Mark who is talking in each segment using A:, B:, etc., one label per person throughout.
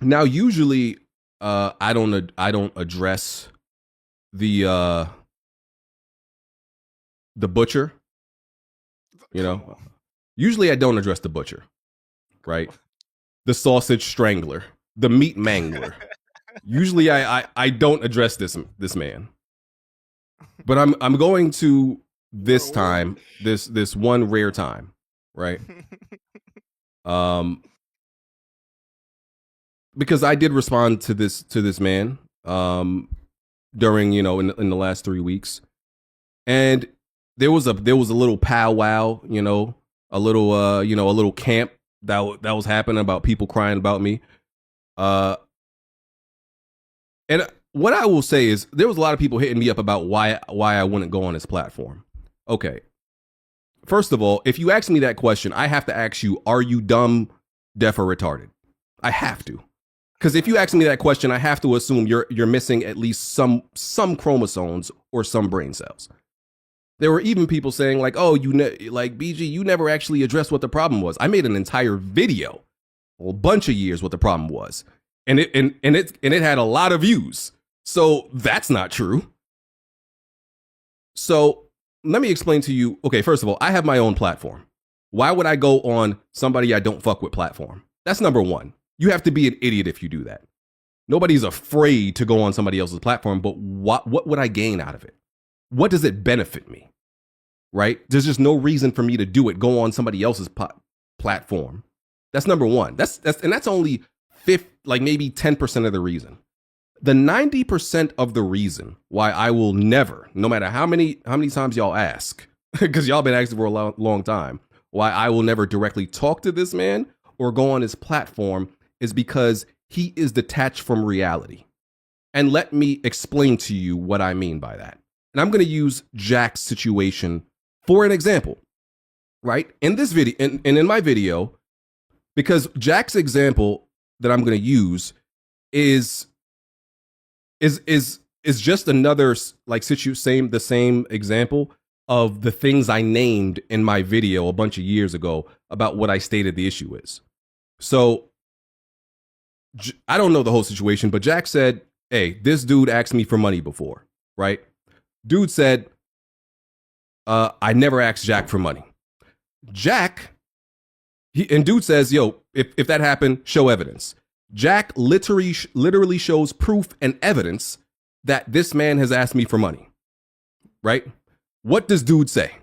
A: Now, usually, I don't address the the butcher. You
B: Come
A: know,
B: on.
A: usually I don't address the butcher, right? The sausage strangler, the meat mangler. Usually, I don't address this man, but I'm going to this
B: What?
A: time, this one rare time, right? Um, because I did respond to this man during in the last 3 weeks, and there was a little powwow, a little camp that was happening about people crying about me. Uh, and what I will say is there was a lot of people hitting me up about why I wouldn't go on his platform. Okay, first of all, if you ask me that question, I have to ask you: Are you dumb, deaf, or retarded? I have to. Because if you ask me that question, I have to assume you're missing at least some chromosomes or some brain cells. There were even people saying like, "Oh, like BG, you never actually addressed what the problem was." I made an entire video, a bunch of years, what the problem was, and it had a lot of views. So that's not true. So let me explain to you. Okay, first of all, I have my own platform. Why would I go on somebody I don't fuck with platform? That's number one. You have to be an idiot if you do that. Nobody's afraid to go on somebody else's platform, but what would I gain out of it? What does it benefit me? Right? There's just no reason for me to do it. Go on somebody else's platform. That's number one. That's only like maybe 10% of the reason. The 90% of the reason why I will never, no matter how many times y'all ask, because y'all been asking for a long time, why I will never directly talk to this man or go on his platform is because he is detached from reality. And let me explain to you what I mean by that. And I'm going to use Jack's situation for an example, right? In this video, and in my video, because Jack's example that I'm going to use is just another like the same example of the things I named in my video a bunch of years ago about what I stated the issue is. So I don't know the whole situation, but Jack said, "Hey, this dude asked me for money before, right?" Dude said, "I never asked Jack for money." Jack, and dude says, "Yo, if that happened, show evidence." Jack literally shows proof and evidence that this man has asked me for money, right? What does dude say?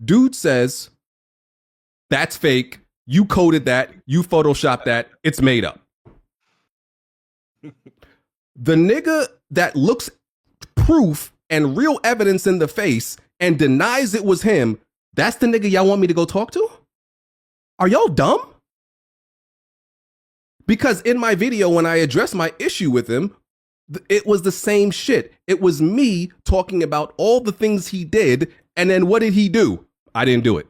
A: Dude says, "That's fake. You coded that. You photoshopped that. It's made up." The nigga that looks proof and real evidence in the face and denies it was him, that's the nigga y'all want me to go talk to? Are y'all dumb? Because in my video, when I addressed my issue with him, it was the same shit. It was me talking about all the things he did, and then what did he do? I didn't do it.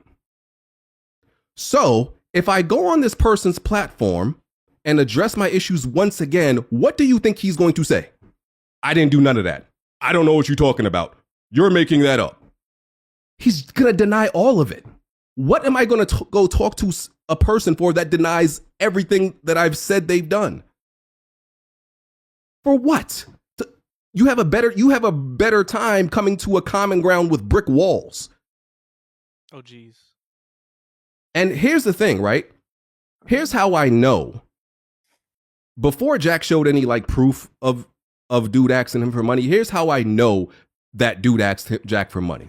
A: So if I go on this person's platform and address my issues once again, what do you think he's going to say? I didn't do none of that. I don't know what you're talking about. You're making that up. He's going to deny all of it. What am I going to go talk to a person for that denies everything that I've said they've done? For what? You have a better time coming to a common ground with brick walls.
B: Oh, geez.
A: And here's the thing, right? Here's how I know. Before Jack showed any like proof of dude asking him for money, here's how I know that dude asked Jack for money.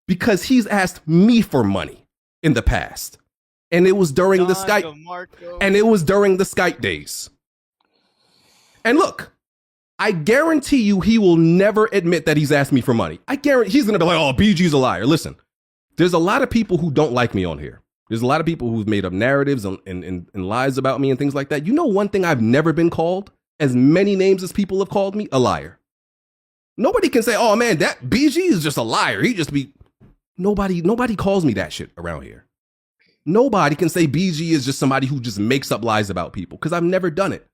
A: Because he's asked me for money in the past. And it was during the Skype. And it was during the Skype days. And look, I guarantee you he will never admit that he's asked me for money. I guarantee he's going to be like, "Oh, BG's a liar." Listen, there's a lot of people who don't like me on here. There's a lot of people who've made up narratives and lies about me and things like that. You know one thing I've never been called, as many names as people have called me? A liar. Nobody can say, "Oh man, that BG is just a liar. He just be..." Nobody calls me that shit around here. Nobody can say BG is just somebody who just makes up lies about people, because I've never done it.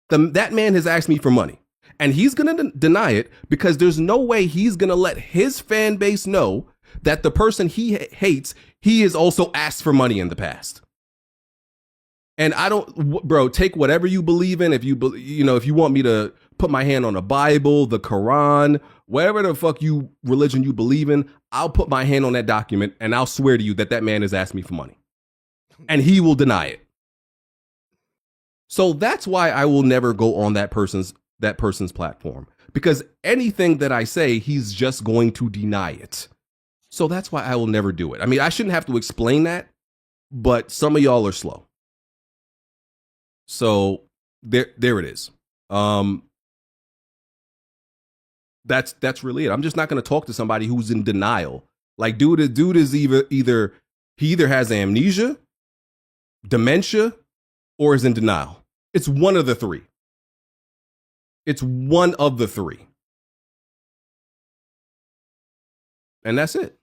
A: That man has asked me for money, and he's going to deny it because there's no way he's going to let his fan base know that the person he hates, he has also asked for money in the past. And I don't, bro, take whatever you believe in. If you, if you want me to put my hand on the Bible, the Quran, whatever the fuck religion you believe in, I'll put my hand on that document and I'll swear to you that man has asked me for money. And he will deny it. So that's why I will never go on that person's platform, because anything that I say, he's just going to deny it. So that's why I will never do it. I mean, I shouldn't have to explain that, but some of y'all are slow. So there it is. That's really it. I'm just not going to talk to somebody who's in denial. Like, dude is either has amnesia, dementia, or is in denial. It's one of the three. It's one of the three. And that's it.